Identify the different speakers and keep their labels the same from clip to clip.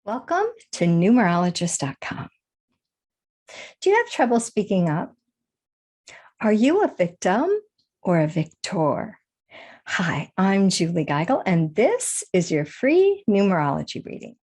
Speaker 1: Welcome to numerologist.com. Do you have trouble speaking up? Are you a victim or a victor? Hi, I'm Julie Geigle, and this is your free numerology reading.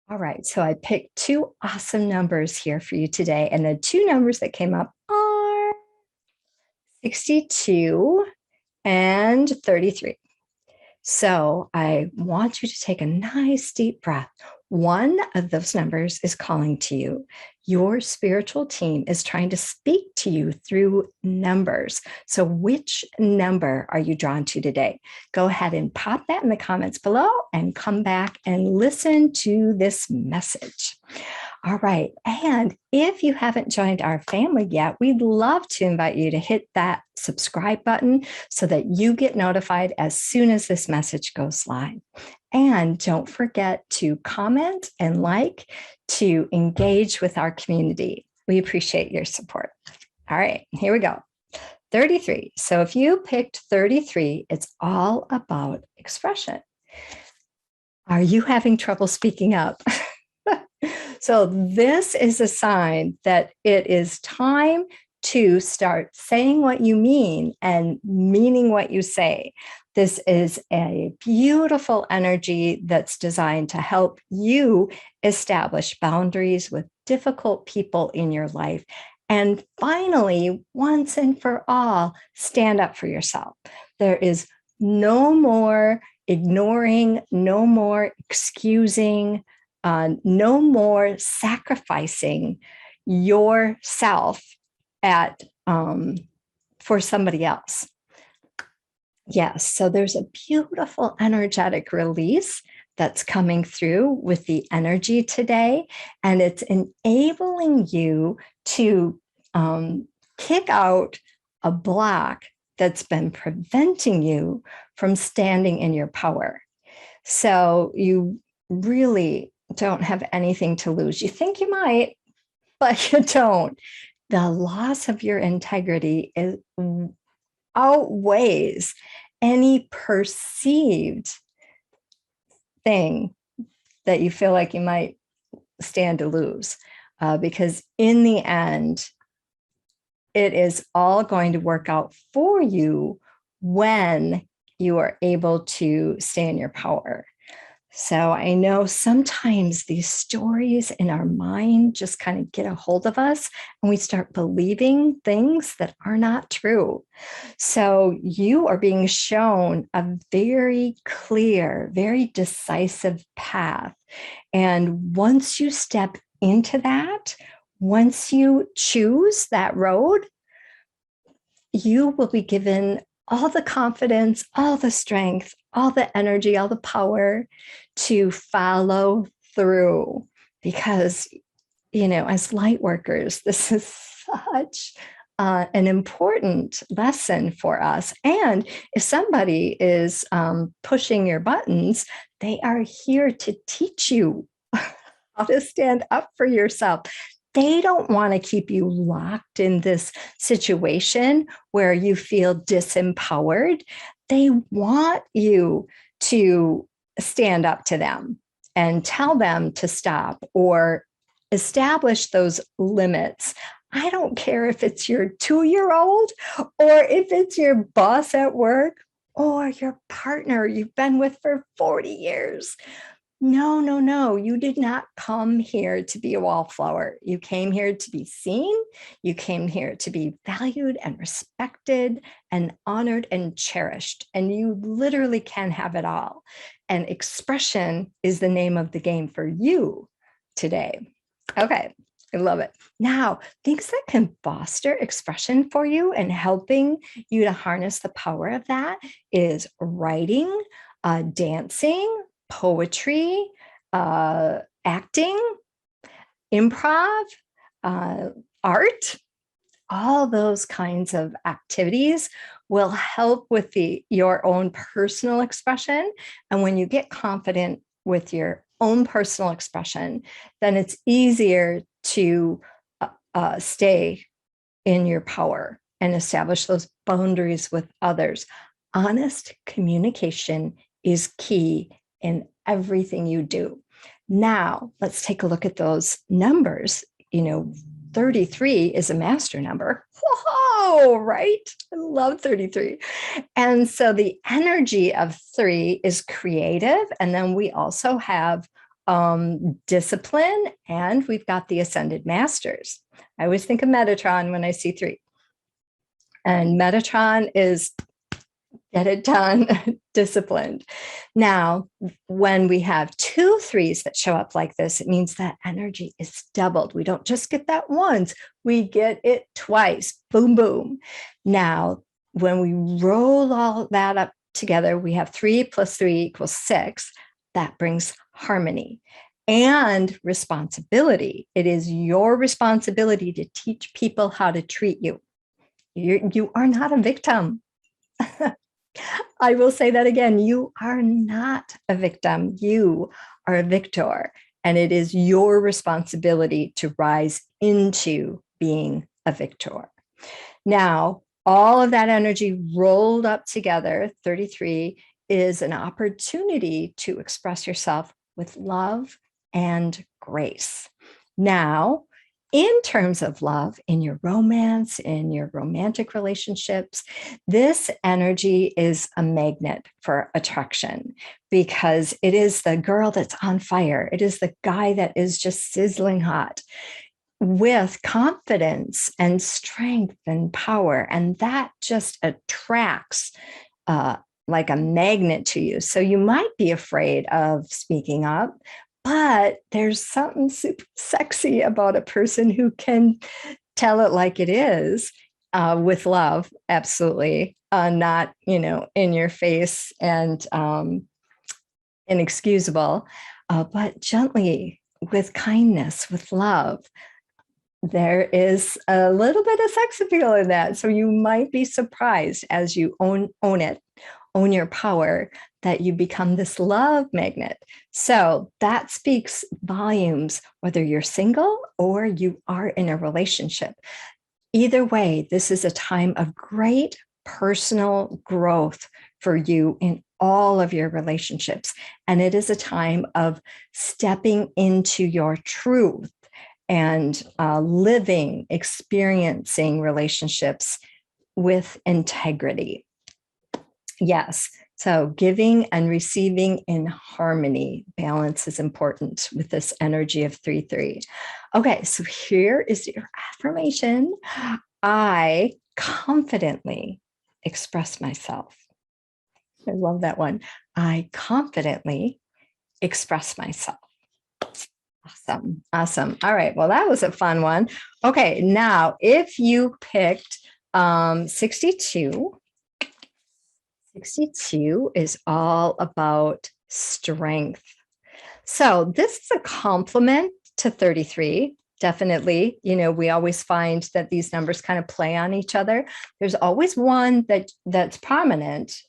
Speaker 1: All right, so I picked two awesome numbers here for you today, and the two numbers that came up are 62 and 33. So I want you to take a nice deep breath. One of those numbers is calling to you. Your spiritual team is trying to speak to you through numbers. So which number are you drawn to today? Go ahead and pop that in the comments below and come back and listen to this message. All right. And if you haven't joined our family yet, we'd love to invite you to hit that subscribe button so that you get notified as soon as this message goes live. And don't forget to comment and like to engage with our community. We appreciate your support. All right, here we go. 33. So if you picked 33, it's all about expression. Are you having trouble speaking up? So this is a sign that it is time to start saying what you mean and meaning what you say. This is a beautiful energy that's designed to help you establish boundaries with difficult people in your life. And finally, once and for all, stand up for yourself. There is no more ignoring, no more excusing, no more sacrificing yourself for somebody else. Yes, so there's a beautiful energetic release that's coming through with the energy today, and it's enabling you to kick out a block that's been preventing you from standing in your power. So you really don't have anything to lose. You think you might, but you don't. The loss of your integrity outweighs any perceived thing that you feel like you might stand to lose. Because in the end, it is all going to work out for you when you are able to stay in your power. So I know sometimes these stories in our mind just kind of get a hold of us and we start believing things that are not true. So you are being shown a very clear, very decisive path. And once you step into that, once you choose that road, you will be given all the confidence, all the strength, all the energy, all the power to follow through. Because, as light workers, this is such an important lesson for us. And if somebody is pushing your buttons, they are here to teach you how to stand up for yourself. They don't want to keep you locked in this situation where you feel disempowered. They want you to stand up to them and tell them to stop or establish those limits. I don't care if it's your 2-year-old or if it's your boss at work or your partner you've been with for 40 years. No. You did not come here to be a wallflower. You came here to be seen. You came here to be valued and respected and honored and cherished. And you literally can have it all. And expression is the name of the game for you today. Okay, I love it. Now, things that can foster expression for you and helping you to harness the power of that is writing, dancing, poetry, acting, improv, art, all those kinds of activities will help with your own personal expression. And when you get confident with your own personal expression, then it's easier to stay in your power and establish those boundaries with others. Honest communication is key in everything you do. Now, let's take a look at those numbers. 33 is a master number. Whoa, right? I love 33. And so the energy of 3 is creative. And then we also have discipline, and we've got the ascended masters. I always think of Metatron when I see 3. And Metatron is get it done, disciplined. Now, when we have 2 3s that show up like this, it means that energy is doubled. We don't just get that once, we get it twice. Boom, boom. Now, when we roll all that up together, we have 3 plus 3 equals 6. That brings harmony and responsibility. It is your responsibility to teach people how to treat you. You are not a victim. I will say that again. You are not a victim. You are a victor. And it is your responsibility to rise into being a victor. Now, all of that energy rolled up together, 33, is an opportunity to express yourself with love and grace. Now, in terms of love, in your romance, in your romantic relationships, this energy is a magnet for attraction because it is the girl that's on fire. It is the guy that is just sizzling hot with confidence and strength and power. And that just attracts like a magnet to you. So you might be afraid of speaking up, but there's something super sexy about a person who can tell it like it is with love. Absolutely. Not, in your face and inexcusable, but gently, with kindness, with love. There is a little bit of sex appeal in that. So you might be surprised as you own it, own your power, that you become this love magnet. So that speaks volumes, whether you're single or you are in a relationship. Either way, this is a time of great personal growth for you in all of your relationships. And it is a time of stepping into your truth and living, experiencing relationships with integrity. Yes. So giving and receiving in harmony, balance is important with this energy of 3-3. Okay, so here is your affirmation. I confidently express myself. I love that one. I confidently express myself. Awesome. Awesome. All right. Well, that was a fun one. Okay. Now, if you picked 62, 62 is all about strength. So this is a complement to 33. Definitely. We always find that these numbers kind of play on each other. There's always one that's prominent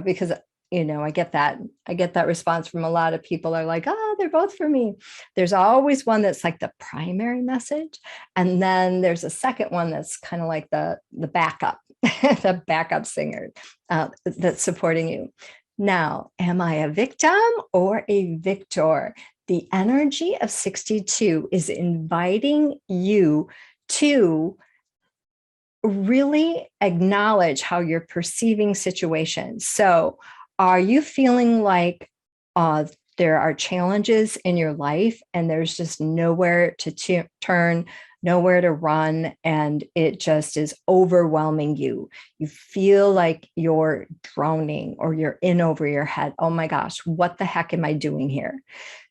Speaker 1: because I get that response from a lot of people are like, oh, they're both for me. There's always one that's like the primary message. And then there's a second one that's kind of like the backup, the backup singer that's supporting you. Now, am I a victim or a victor? The energy of 62 is inviting you to really acknowledge how you're perceiving situations. So are you feeling like there are challenges in your life and there's just nowhere to turn, nowhere to run, and it just is overwhelming you? You feel like you're drowning or you're in over your head. Oh my gosh, what the heck am I doing here?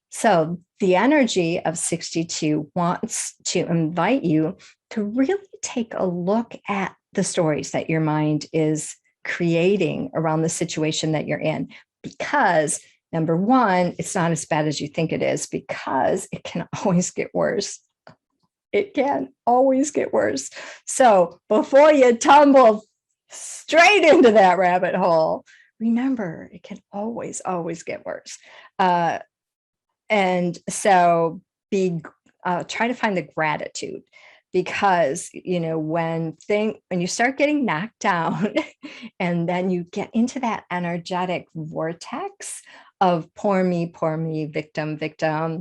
Speaker 1: So the energy of 62 wants to invite you to really take a look at the stories that your mind is creating around the situation that you're in, because number one, it's not as bad as you think it is, because it can always get worse. It can always get worse. So before you tumble straight into that rabbit hole, remember, it can always get worse. And so try to find the gratitude. because, when you start getting knocked down and then you get into that energetic vortex of poor me, victim,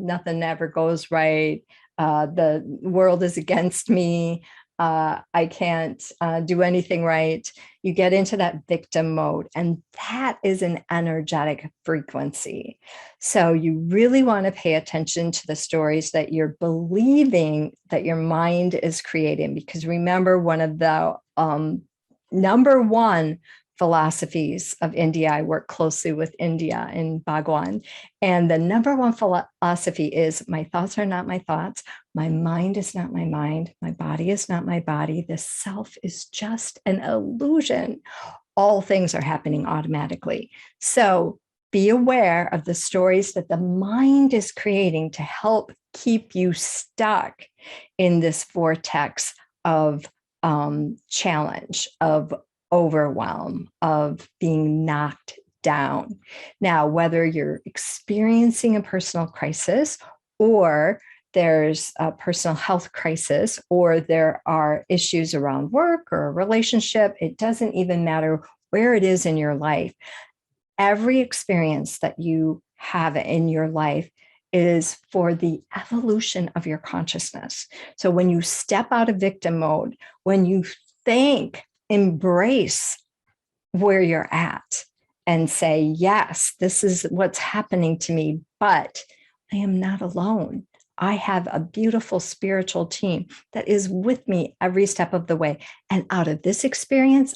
Speaker 1: nothing ever goes right. The world is against me. I can't do anything right. You get into that victim mode, and that is an energetic frequency. So you really want to pay attention to the stories that you're believing that your mind is creating, because remember, one of the number one philosophies of India, I work closely with India in Bhagwan, and the number one philosophy is my thoughts are not my thoughts, my mind is not my mind, my body is not my body, the self is just an illusion. All things are happening automatically. So be aware of the stories that the mind is creating to help keep you stuck in this vortex of challenge, of overwhelm, of being knocked down. Now, whether you're experiencing a personal crisis, or there's a personal health crisis, or there are issues around work or a relationship, it doesn't even matter where it is in your life. Every experience that you have in your life is for the evolution of your consciousness. So when you step out of victim mode, when you embrace where you're at and say, yes, this is what's happening to me, but I am not alone. I have a beautiful spiritual team that is with me every step of the way. And out of this experience,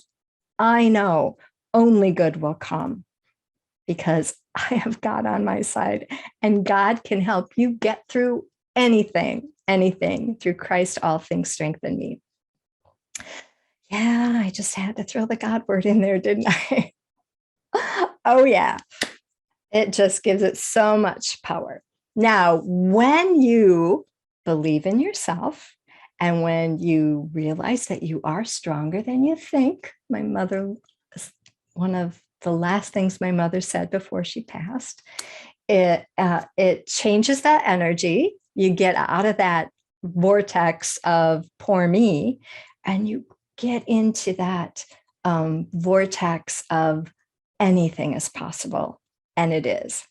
Speaker 1: I know only good will come, because I have God on my side, and God can help you get through anything through Christ, all things strengthen me. Yeah, I just had to throw the God word in there, didn't I? Oh, yeah. It just gives it so much power. Now, when you believe in yourself, and when you realize that you are stronger than you think, my mother, one of the last things my mother said before she passed, it changes that energy. You get out of that vortex of poor me, and you get into that vortex of anything is possible. And it is.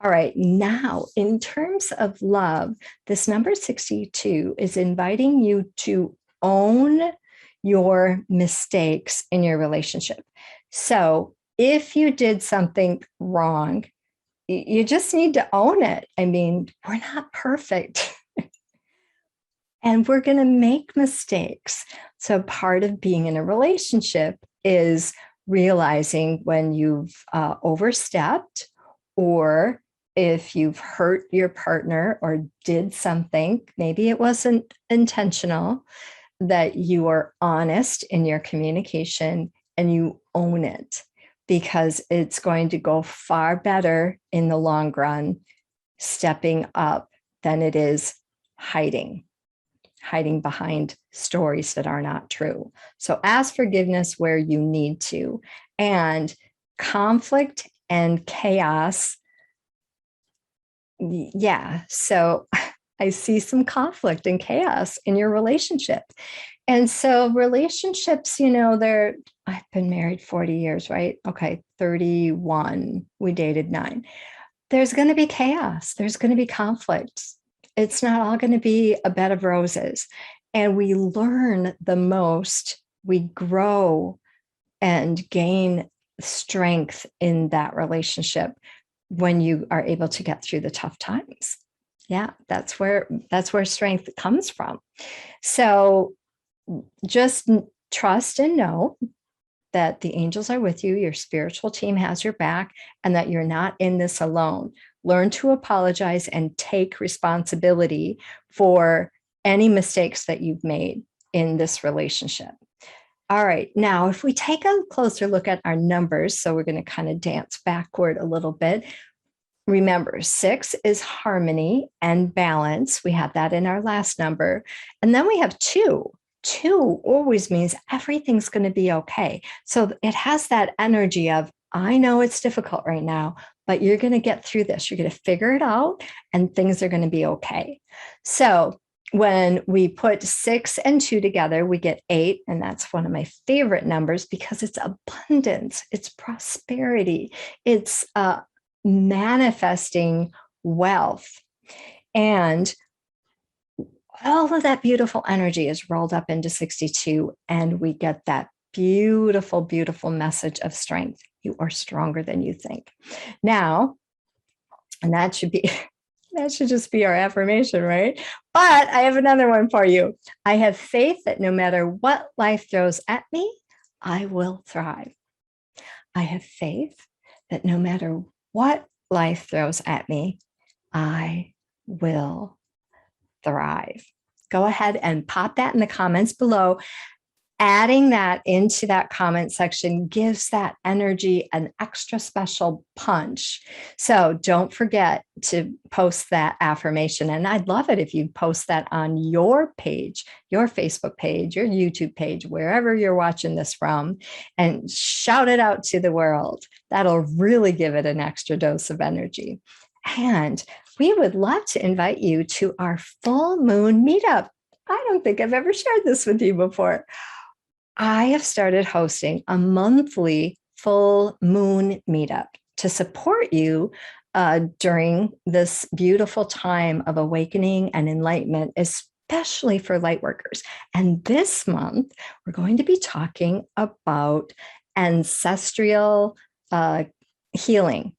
Speaker 1: All right. Now, in terms of love, this number 62 is inviting you to own your mistakes in your relationship. So if you did something wrong, you just need to own it. I mean, we're not perfect. And we're going to make mistakes. So part of being in a relationship is realizing when you've overstepped, or if you've hurt your partner or did something, maybe it wasn't intentional, that you are honest in your communication and you own it, because it's going to go far better in the long run stepping up than it is hiding behind stories that are not true. So ask forgiveness where you need to. And conflict and chaos, yeah. So I see some conflict and chaos in your relationship. And so relationships, I've been married 40 years, right? Okay, 31, we dated 9. There's going to be chaos. There's going to be conflict. It's not all going to be a bed of roses. And we learn the most, we grow and gain strength in that relationship when you are able to get through the tough times. Yeah, that's where strength comes from. So just trust and know that the angels are with you, your spiritual team has your back, and that you're not in this alone. Learn to apologize and take responsibility for any mistakes that you've made in this relationship. All right, now if we take a closer look at our numbers, so we're going to kind of dance backward a little bit. Remember, 6 is harmony and balance. We have that in our last number. And then we have 2. 2 always means everything's going to be okay. So it has that energy of, I know it's difficult right now, but you're going to get through this. You're going to figure it out and things are going to be okay. So when we put 6 and 2 together, we get 8. And that's one of my favorite numbers because it's abundance, it's prosperity, it's manifesting wealth. And all of that beautiful energy is rolled up into 62. And we get that beautiful, beautiful message of strength. You are stronger than you think. Now, and that should just be our affirmation, right? But I have another one for you. I have faith that no matter what life throws at me, I will thrive. I have faith that no matter what life throws at me, I will thrive. Go ahead and pop that in the comments below. Adding that into that comment section gives that energy an extra special punch. So don't forget to post that affirmation. And I'd love it if you post that on your page, your Facebook page, your YouTube page, wherever you're watching this from, and shout it out to the world. That'll really give it an extra dose of energy. And we would love to invite you to our full moon meetup. I don't think I've ever shared this with you before. I have started hosting a monthly full moon meetup to support you during this beautiful time of awakening and enlightenment, especially for Lightworkers. And this month, we're going to be talking about ancestral healing.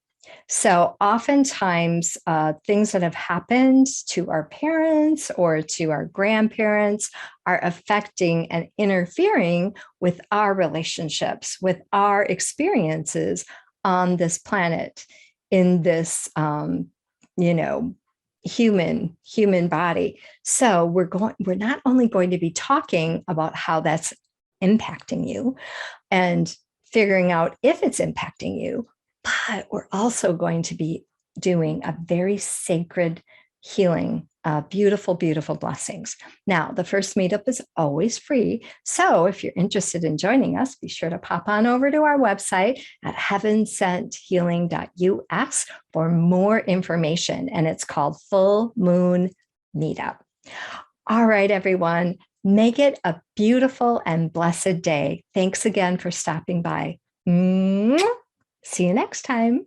Speaker 1: So oftentimes, things that have happened to our parents or to our grandparents are affecting and interfering with our relationships, with our experiences on this planet, in this, human body. So we're not only going to be talking about how that's impacting you and figuring out if it's impacting you, but we're also going to be doing a very sacred healing, beautiful, beautiful blessings. Now, the first meetup is always free. So if you're interested in joining us, be sure to pop on over to our website at heavensenthealing.us for more information. And it's called Full Moon Meetup. All right, everyone, make it a beautiful and blessed day. Thanks again for stopping by. See you next time.